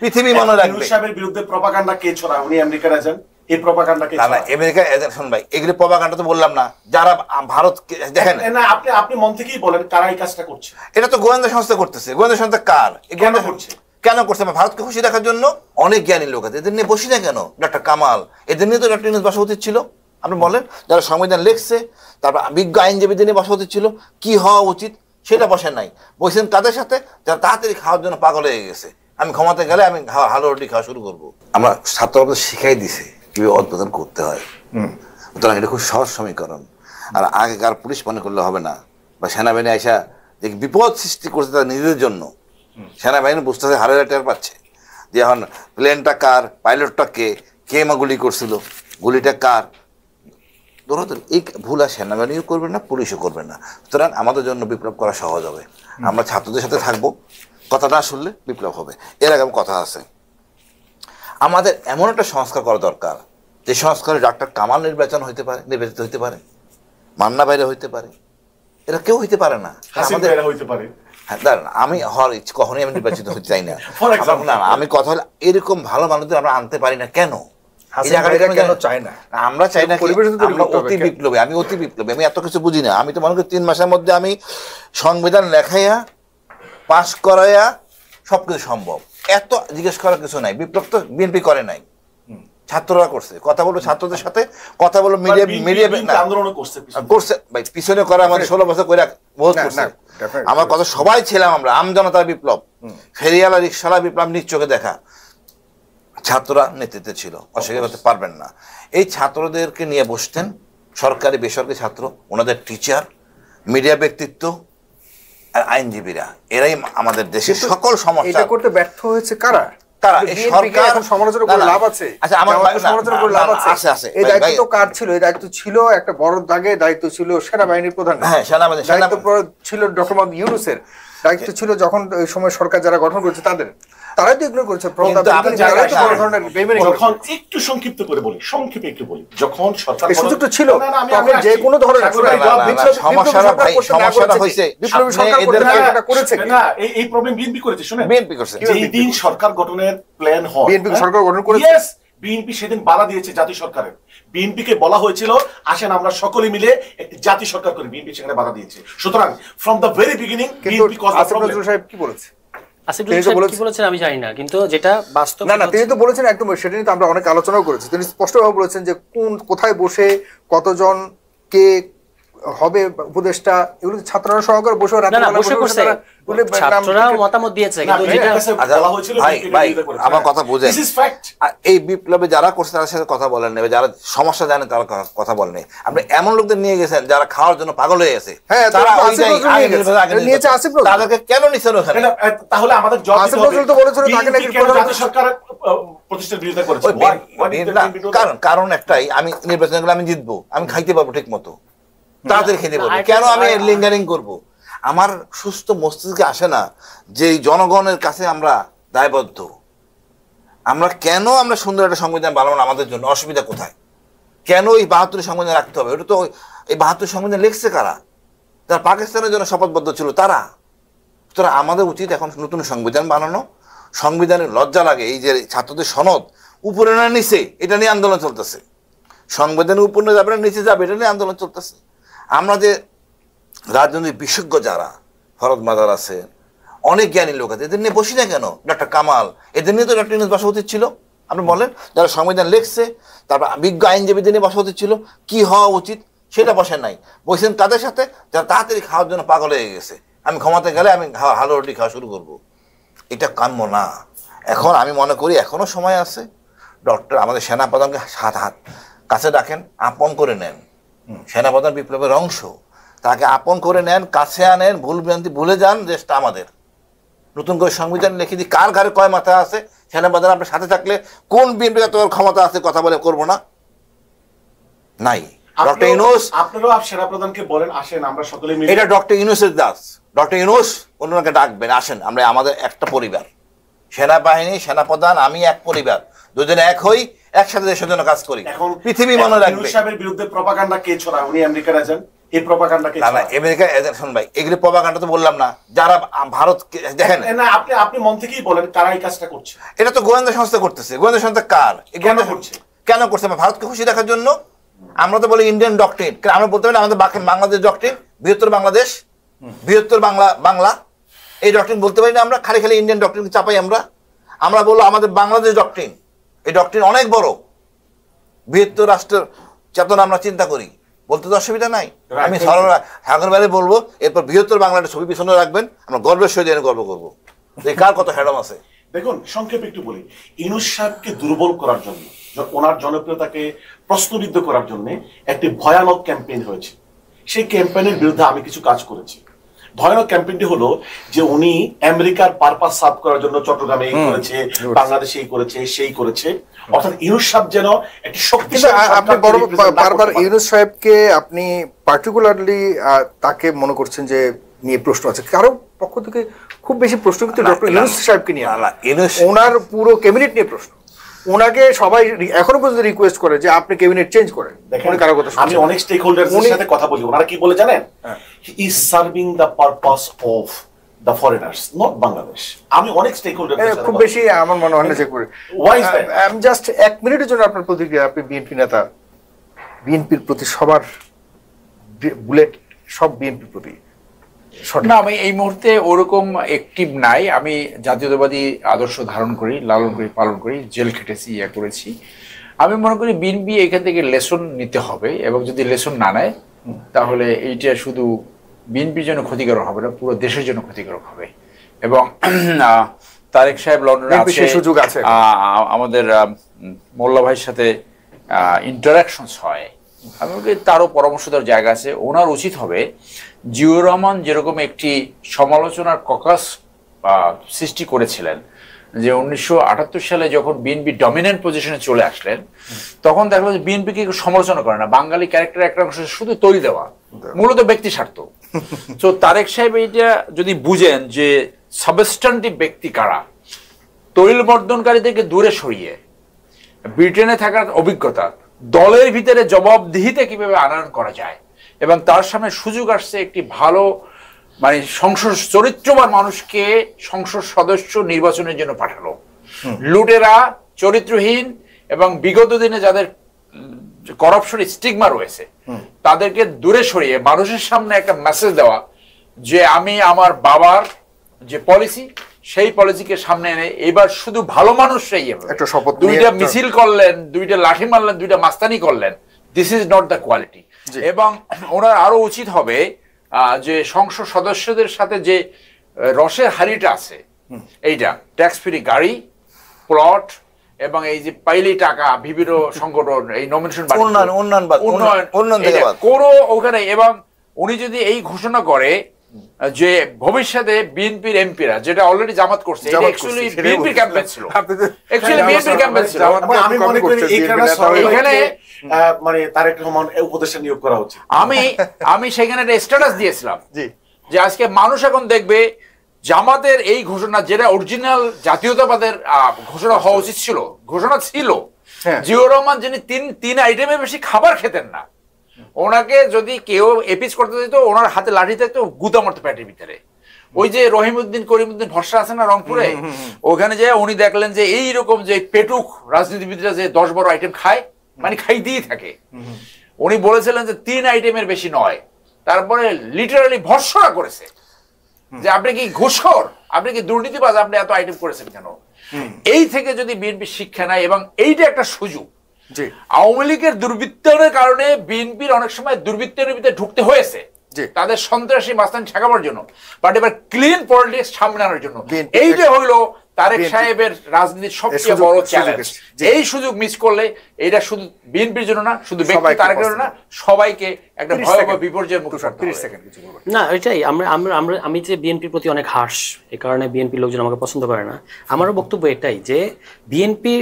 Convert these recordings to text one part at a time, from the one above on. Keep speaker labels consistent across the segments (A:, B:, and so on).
A: পৃথিবী মনে রাখবে
B: ইউনূস সাহেবের বিরুদ্ধে প্রপাগান্ডা কে ছড়ায়? উনি আমেরিকার এজেন্ট, এই প্রপাগান্ডা কে ছড়ায়?
A: আমেরিকার এজেন্ট। শুন ভাই, এগুলো প্রপাগান্ডা তো বললাম না, যারা ভারত দেখেন
B: না, আপনি মন থেকেই বলেন কারা এই কাজটা করছে।
A: এটা তো গোয়েন্দা সংস্থা করতেছে। গোয়েন্দা সংস্থা কার?
B: কেন করছে?
A: কেন করছে? ভারতকে খুশি রাখার জন্য। অনেক জ্ঞানী লোক আছে, এদের নিয়ে বসি না কেন? ডক্টর কামাল, এদের নিয়ে তো ডক্টর ইউনূস বসা উচিত ছিল। আপনি বলেন, যারা সংবিধান লিখছে, তারপর বিজ্ঞ আইনজীবীদের নিয়ে বসা উচিত ছিল। কি হওয়া উচিত সেটা বসেন নাই, বসেন কাদের সাথে? যারা তাড়াতাড়ি খাওয়ার জন্য পাগল হয়ে গেছে। আমি ক্ষমাতে গেলে আমি হালুয়া রুটি খাওয়া শুরু করবো। আমরা ছাত্ররা শিখাই দিছে কিভাবে উদ্বোধন করতে হয়। সুতরাং এটা খুব সহজ সমীকরণ। আর আগেকার পুলিশ মনে করলে হবে না, বা সেনাবাহিনী আইসা যে বিপদ সৃষ্টি করছে তাদের নিজেদের জন্য। সেনাবাহিনী বুঝতেছে, হারের টের পাচ্ছে যে এখন প্লেনটা কার, পাইলটটা কে, কে মা গুলি করছিল, গুলিটা কার। ধরো এই ভুল আর সেনাবাহিনীও করবে না, পুলিশও করবে না। সুতরাং আমাদের জন্য বিপ্লব করা সহজ হবে। আমরা ছাত্রদের সাথে থাকবো, কথা না শুনলে বিপ্লব হবে। এর আগে কথা আছে, আমাদের এমন একটা সংস্কার করা দরকার যে সংস্কারে ডক্টর কামাল নির্বাচিত হইতে পারে, মান্না বাইরে হইতে পারে, এরা কেউ হইতে পারে না। হ্যাঁ, দাঁড়ান, আমি কখনোই আমি নির্বাচিত হতে চাই না। আমি কথা হলে এরকম ভালো মানুষদের আমরা আনতে পারি না কেন? আমরা চাই না, অতি বিপ্লবী। আমি অতি বিপ্লবী, আমি এত কিছু বুঝি না। আমি তো মনে করি 3 মাসের মধ্যে আমি সংবিধান লেখাইয়া পাশ করাইয়া সবকিছু সম্ভব। এত জিজ্ঞেস করার কিছু নাই। বিপ্লব তো বিএনপি করে নাই, ছাত্ররা করছে। কথা বলবো ছাত্রদের সাথে, কথা বলবো মিডিয়া করছে ভাই, পিছনে করা আমাদের 16 বছর করে বহুত করছে। আমার কথা সবাই ছিলাম আমরা, আমজনতার বিপ্লব, ফেরিয়ালা রিক্সালা বিপ্লব নিজ চোখে দেখা। ছাত্ররা নেতৃত্বে ছিল, অস্বীকার করতে পারবেন না। এই ছাত্রদেরকে নিয়ে বসতেন সরকারি বেসরকারি ছাত্র, ওনাদের টিচার, মিডিয়া ব্যক্তিত্ব আর আইনজীবীরা। এরাই আমাদের দেশের সকল সমস্যা
C: করতে ব্যর্থ হয়েছে। কারা? একটা বড় দাগে দায়িত্ব ছিল সেনাবাহিনীর প্রধান। ছিল ডক্টর মোহাম্মদ ইউনূসের দায়িত্ব ছিল যখন ওই সময় সরকার যারা গঠন করেছে তাদের, তারাই তো এগুলো করেছে।
B: একটু সংক্ষিপ্ত করে বলি, সংক্ষেপে একটু বলি, যখন সরকার
C: সুযোগটা ছিল তখন যে কোনো ধরনের
A: সমস্যাটা হয়েছে
B: এই প্রবলেম বিএনপি করেছে। শুনেন, বিএনপি করছে যেই দিন সরকার গঠনের প্ল্যান হয়,
C: বিএনপি সরকার গঠন করেছে,
B: বিএনপি সেদিন বাধা দিয়েছে জাতীয় সরকারের। বিএনপি কে বলা হয়েছিল আসেন আমরা সকলে মিলে একটি জাতীয় সরকার করি, বিএনপি সেখানে বাধা দিয়েছে। সুতরাং from the very beginning BNP cause the problem.
C: সাহেব কি বলেছে?
D: আমি জানি না, কিন্তু যেটা বাস্তব
C: না তিনি তো বলেছেন একদম, সেটা নিয়ে তো আমরা অনেক আলোচনাও করেছি। তিনি স্পষ্টভাবে বলেছেন যে কোথায় বসে কতজন কে হবে উপদেষ্টা, এগুলো ছাত্ররা সহকারে বসে
D: ছাত্ররা মতামত দিয়েছে।
A: আমার কথা বুঝে, এই বিপ্লবে যারা করছে তাদের সাথে কথা বলেন নেবে, যারা সমস্যা জানে তারা কথা বলেন। আপনি এমন লোকদের নিয়ে গেছেন যারা খাওয়ার জন্য পাগল হয়ে গেছে, তাদেরকে কেন নিচ্ছেন ওখানে?
B: তাহলে আমাদের
A: কারণ একটাই, আমি নির্বাচন করলে আমি জিতবো, আমি খাইতে পারবো ঠিক মতো, তাদের খেতে পারবো, কেন আমি লিঙ্গারিং করব? আমার সুস্থ মস্তিষ্কে আসে না যে জনগণের কাছে আমরা দায়বদ্ধ। আমরা কেন আমরা সুন্দর একটা সংবিধান বানাবো না? আমাদের জন্য অসুবিধা কোথায়? কেন এই 72 সংবিধান রাখতে হবে? ওটা তো এই 72 সংবিধান লিখছে কারা? যারা পাকিস্তানের জন্য শপথবদ্ধ ছিল তারা। সুতরাং আমাদের উচিত এখন নতুন সংবিধান বানানো। সংবিধানের লজ্জা লাগে এই যে ছাত্রদের সনদ উপরে না নিচে, এটা নিয়ে আন্দোলন চলতেছে। সংবিধানের উপরে যাবে না নিচে যাবে, এটা নিয়ে আন্দোলন চলতেছে। আমরা যে রাজনৈতিক বিশেষজ্ঞ যারা ফরদ মাদার আছে, অনেক জ্ঞানী লোক আছে, এদের নিয়ে বসি না কেন? ডক্টর কামাল, এদের নিয়ে তো ডক্টর ইউনূস বসা উচিত ছিল। আপনি বলেন, যারা সংবিধান লিখছে, তারপর বিজ্ঞ আইনজীবীদের নিয়ে বসা উচিত ছিল। কি হওয়া উচিত সেটা বসেন নাই, বসেন কাদের সাথে? যারা তাড়াতাড়ি খাওয়ার জন্য পাগল হয়ে গেছে। আমি ক্ষমাতে গেলে আমি হালুয়া রুটি খাওয়া শুরু করবো। এটা কাম্য না। এখন আমি মনে করি এখনো সময় আছে। ডক্টর আমাদের সেনাপ্রধানকে হাত কাছে ডাকেন, আপন করে নেন। সেনাপ্রধান বিপ্লবের অংশ, তাকে আপন করে নেন, কাছে আনেন, ভুল ভ্রান্তি ভুলে যান। দেশটা আমাদের, নতুন করে সংবিধান লিখে দিই। কার ঘরে কয় মাথা আছে? সেনাপ্রধান আপনার সাথে থাকলে কোন বিএনপি তোর ক্ষমতা আছে কথা বলে করবো না? নাই। ডক্টর ইউনূস,
B: আপনারাও সেনাপ্রধানকে বলেন আসেন আমরা সকলে মিলে।
A: এটা ডক্টর ইউনূসের দাস। ডক্টর ইউনূস অন্যকে ডাকবেন, আসেন আমরা আমাদের একটা পরিবার, সেনাবাহিনী, সেনাপ্রধান, আমি এক পরিবার, দুজনে এক হই, একসাথে দেশের জন্য কাজ করি।
B: এখন
A: পৃথিবী মনে রাখবে।
B: ইউনূস সাহেবের বিরুদ্ধে প্রপাগান্ডা কে ছড়ায়? উনি আমেরিকার এজেন্ট, এই প্রপাগান্ডাকে
A: না আমেরিকা শোন ভাই, এগুলি প্রপাগান্ডা তো বললাম না, যারা ভারত দেখেন
B: না, আপনি মন থেকেই বলেন কারা এই কাজটা করছে।
A: এটা তো গোয়েন্দা সংস্থা করতেছে। গোয়েন্দা সংস্থা কার?
B: কেন করছে?
A: কেন করছে? ভারতকে খুশি দেখার জন্য। আমরা তো বলি ইন্ডিয়ান ডক্ট্রিন, আমরা বলতে পারি আমাদের বাংলাদেশ ডক্ট্রিন, বৃহত্তর বাংলাদেশ, বৃহত্তর বাংলা, এই ডক্ট্রিন বলতে পারি না আমরা, খালি খালি ইন্ডিয়ান ডক্ট্রিন চাপাই আমরা বলবো আমাদের বাংলাদেশ ডক্ট্রিন, এই ডক্ট্রিন অনেক বড়, বৃহত্তর রাষ্ট্রের চেতনা আমরা চিন্তা করি, বলতে তো অসুবিধা নাই। আমি সাগর বাইরে বলবো, এরপর বৃহত্তর বাংলাদেশ ছবি পিছনে রাখবেন, আমরা গর্বের সহিত গর্ব করবো যে কার কত হ্যাডম আছে।
B: দেখুন সংক্ষেপে একটু বলি, ইউনূস সাহেবকে দুর্বল করার জন্য, ওনার জনপ্রিয়তাকে প্রশ্নবিদ্ধ করার জন্য একটি ভয়ানক ক্যাম্পেইন হয়েছে। সেই ক্যাম্পেইনের বিরুদ্ধে আমি কিছু কাজ করেছি। ভয়ানক ক্যাম্পেইনটি হলো যে উনি আমেরিকার পারপাস সার্ভ করার জন্য চট্টগ্রামে এই করেছে, বাংলাদেশে এই করেছে, সেই করেছে, অর্থাৎ ইউনূস সাহেব যেন একটি শক্তিশালী।
C: আপনি বারবার ইউনূস সাহেবকে আপনি পার্টিকুলারলি তাকে মনে করছেন যে নিয়ে প্রশ্ন আছে, কারো পক্ষ থেকে খুব বেশি প্রশ্ন কিন্তু ডক্টর ইউনূস সাহেবকে নিয়ে, ওনার পুরো ক্যাবিনেট নিয়ে প্রশ্ন। ওনাকে সবাই এখনো পর্যন্ত রিকোয়েস্ট করে যে আপনি ক্যাবিনেট চেঞ্জ করেন।
B: আমি অনেক স্টেক হোল্ডারদের সাথে কথা বলি, ওনারা কি বলে জানেন? He is serving the purpose of the foreigners, not Bangladesh. আমি অনেক স্টেক হোল্ডারদের সাথে
C: খুব বেশি আমার মনে হয় না যে করে। আমি জাস্ট এক মিনিটের জন্য আপনার প্রতিক্রিয়া, আপনি বিএনপি নেতা, বিএনপির প্রতি সবার বুলেট সব বিএনপির প্রতি।
E: না, আমি এই মুহূর্তে ওরকম অ্যাক্টিভ নাই। আমি জাতীয়তাবাদী আদর্শ ধারণ করি, লালন করি, পালন করি, জেল খেটেছি, ইয়া করেছি। আমি মনে করি বিএনপি এখান থেকে লেসন নিতে হবে, এবং যদি লেসন না নেয় তাহলে এইটা শুধু বিএনপির জন্য ক্ষতিকারক হবে না, পুরো দেশের জন্য ক্ষতিকারক হবে। এবং তারেক সাহেব লন্ডনে আছে,
C: সুযোগ আছে,
E: আমাদের মোল্লা ভাইয়ের সাথে ইন্টারাকশনস হয়, আমি তারও পরামর্শ দেওয়ার জায়গা আছে। ওনার উচিত হবে জিয়াউর রহমান যেরকম একটি সমালোচনার ককাস সৃষ্টি করেছিলেন, যে 1978 সালে যখন বিএনপি ডমিনেন্ট পজিশনে চলে আসলেন, তখন দেখলো যে বিএনপিকে সমালোচনা করে না, বাঙালি ক্যারেক্টার একটা অংশ শুধু তৈরি দেওয়া, মূলত ব্যক্তি স্বার্থ। তো তারেক সাহেব এইটা যদি বুঝেন যে সাবস্ট্যান্টিভ ব্যক্তি কারা, তৈল বর্ধনকারীদেরকে দূরে সরিয়ে ব্রিটেনে থাকার অভিজ্ঞতা, দলের ভিতরে জবাবদিহিতে কিভাবে আনয়ন করা যায়, এবং তার সামনে সুযোগ আসছে একটি ভালো মানে সংসদ চরিত্রবান মানুষকে সংসদ সদস্য নির্বাচনের জন্য পাঠালো। লুটেরা, চরিত্রহীন এবং বিগত দিনে যাদের করাপশন স্টিগমা রয়েছে তাদেরকে দূরে সরিয়ে মানুষের সামনে একটা মেসেজ দেওয়া যে আমি আমার বাবার যে পলিসি, সেই পলিসিকে সামনে এনে এবার শুধু ভালো মানুষরাই
C: একটা শপথ,
E: দুইটা মিছিল করলেন, দুইটা লাঠি মারলেন, দুইটা মাস্তানি করলেন, this is not the quality. এবং ওনার আরো উচিত হবে যে সংসদ সদস্যদের সাথে যে রসের হাড়িটা আছে, এইটা ট্যাক্স ফ্রি গাড়ি, প্লট, এবং এই যে পাইলি টাকা বিভিন্ন সংগঠন এই নমিনেশন কোনো ওখানে, এবং উনি যদি এই ঘোষণা করে যে ভবিষ্যতে বিএনপির এমপিরা, যেটা অলরেডি জামাত করছে, এটা অ্যাকচুয়ালি বিএনপির ক্যাম্পেইন ছিল, অ্যাকচুয়ালি বিএনপির ক্যাম্পেইন ছিল।
B: আমি মনে করি এখানে মানে তারেক রহমান উপদেষ্টা নিয়োগ করা উচিত।
E: আমি সেখানে একটা স্ট্যাটাস দিয়েছিলাম যে আজকে মানুষ এখন দেখবে জামাতের এই ঘোষণা, যেটা অরিজিনাল জাতীয়তাবাদের ঘোষণা হওয়া উচিত ছিল, ঘোষণা ছিল জিয়াউর রহমান যিনি তিন আইটেমে বেশি খাবার খেতেন না, ওনাকে যদি কেউ এপিস করতে দিত, ওনার হাতে লাঠি থাকতো, গুতা মারতো পেটের ভিতরে। ওই যে রহিমউদ্দিন করিমউদ্দিন ভরসা আছে না রংপুরে, ওখানে যে উনি দেখলেন যে এইরকম যে পেটুক রাজনীতিবিদরা যে 10-12 আইটেম খায়, মানে খাইতেই থাকে, উনি বলেছিলেন যে 3 আইটেমের বেশি নয়। তারপরে লিটারালি ভর্সনা করেছে যে আপনি কি ঘুষখোর, আপনি কি দুর্নীতিবাজ, আপনি এত আইটেম করেছেন কেন? এই থেকে যদি বিএনপি শিক্ষা নেয়, এবং এইটা একটা সুযোগ, আওয়ামী লীগের দুর্বৃত্তায়নের কারণে বিএনপির অনেক সময় দুর্বৃত্তায়নের ভিতরে ঢুকতে হয়েছে তাদের সন্ত্রাসী মাস্তানি ঠেকাবার জন্য, বাট এবার ক্লিন পলিটিক্স সামনে আনার জন্য। এইটা হইলো তারেক সাহেবের রাজনীতির সবচেয়ে বড় চ্যালেঞ্জ। এই সুযোগ মিস করলে এটা শুধু বিএনপির জন্য না, শুধু ব্যক্তি তারেকের জন্য না, সবাইকে একটা ভয়াবহ বিপর্যয়ের মুখে পড়তে হবে।
D: না, এটাই আমি যে বিএনপির প্রতি অনেক হার্শ, এই কারণে বিএনপির লোকজন আমাকে পছন্দ করে না। আমারও বক্তব্য এটাই যে বিএনপি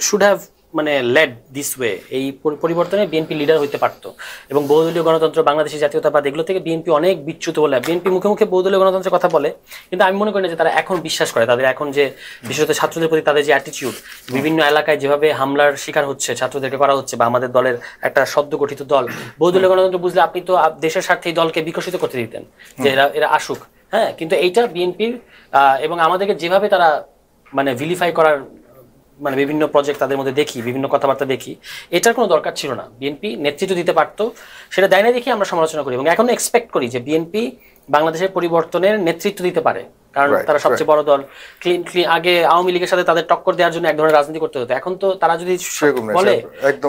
D: শুড হ্যাভ মানে লেড দিস ওয়ে, এই পরিবর্তনে বিএনপি লিডার হইতে পারতো। এবং বহুদলীয় গণতন্ত্র, বাংলাদেশি জাতীয়তাবাদ, এগুলো থেকে বিএনপি অনেক বিচ্যুত বলে। বিএনপি মুখে মুখে বহুদলীয় গণতন্ত্রের কথা বলে, কিন্তু আমি মনে করি না যে তারা এখন বিশ্বাস করে। তাদের এখন যে বিশেষত ছাত্রদের প্রতি তাদের যে অ্যাটিটিউড, বিভিন্ন এলাকায় যেভাবে হামলার শিকার হচ্ছে ছাত্রদেরকে করা হচ্ছে, বা আমাদের দলের একটা সদ্য গঠিত দল, বহুদলীয় গণতন্ত্র বুঝলে আপনি তো দেশের স্বার্থে এই দলকে বিকশিত করতে দিতেন, যে এরা আসুক। হ্যাঁ, কিন্তু এইটা বিএনপির এবং আমাদেরকে যেভাবে তারা মানে ভিলিফাই করার মানে বিভিন্ন প্রজেক্ট তাদের মধ্যে দেখি, বিভিন্ন কথাবার্তা দেখি, এটার কোনো দরকার ছিল না। বিএনপি নেতৃত্ব দিতে পারতো, সেটা দেয় না দেখি আমরা সমালোচনা করি, এবং এখনো এক্সপেক্ট করি যে বিএনপি বাংলাদেশের পরিবর্তনের নেতৃত্ব দিতে পারে, কারণ তারা সবচেয়ে বড় দল। ক্লিন আগে আওয়ামী লীগের সাথে তাদের টক্কর দেওয়ার জন্য এক ধরনের রাজনীতি করতে হতো, এখন তো তারা যদি বলে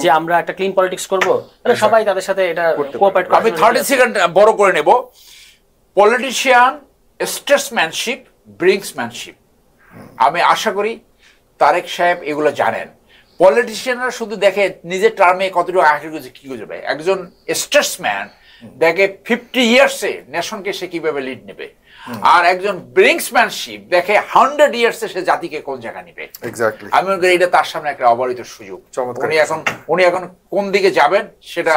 D: যে আমরা একটা ক্লিন পলিটিক্স করবো, তাহলে সবাই তাদের সাথে এটা কোঅপারেট করবে।
E: আমি 30 সেকেন্ড বড় করে নেব। পলিটিশিয়ান স্টেটসম্যানশিপ ব্রিংসম্যানশিপ। আমি আশা করি তারেক সাহেব এগুলো জানেন। পলিটিশিয়ানরা শুধু দেখে নিজের টার্মে কতটুকু আগে কি করবে, একজন স্টেটসম্যান দেখে 50 ইয়ার্সে নেশনকে সে কিভাবে লিড নেবে, আর একজন ব্রিংসম্যানশিপ দেখে 100 ইয়ার্সে সে জাতিকে কোন জায়গা নিবে। আমি মনে করি এটা তার সামনে একটা অবারিত সুযোগ। উনি এখন কোন দিকে যাবেন সেটা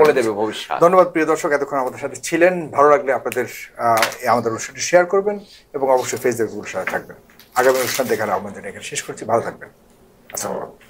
E: বলে দেবে ভবিষ্যৎ।
C: ধন্যবাদ প্রিয় দর্শক, এতক্ষণ আমাদের সাথে ছিলেন। ভালো লাগলে আপনাদের আমাদের অনুষ্ঠানটি শেয়ার করবেন এবং অবশ্যই ফেসবুকের সাথে থাকবেন। আগামী অনুষ্ঠান দেখার আহ্বান জানিয়ে এখানে শেষ করছি। ভালো থাকবেন। আসসালামু আলাইকুম।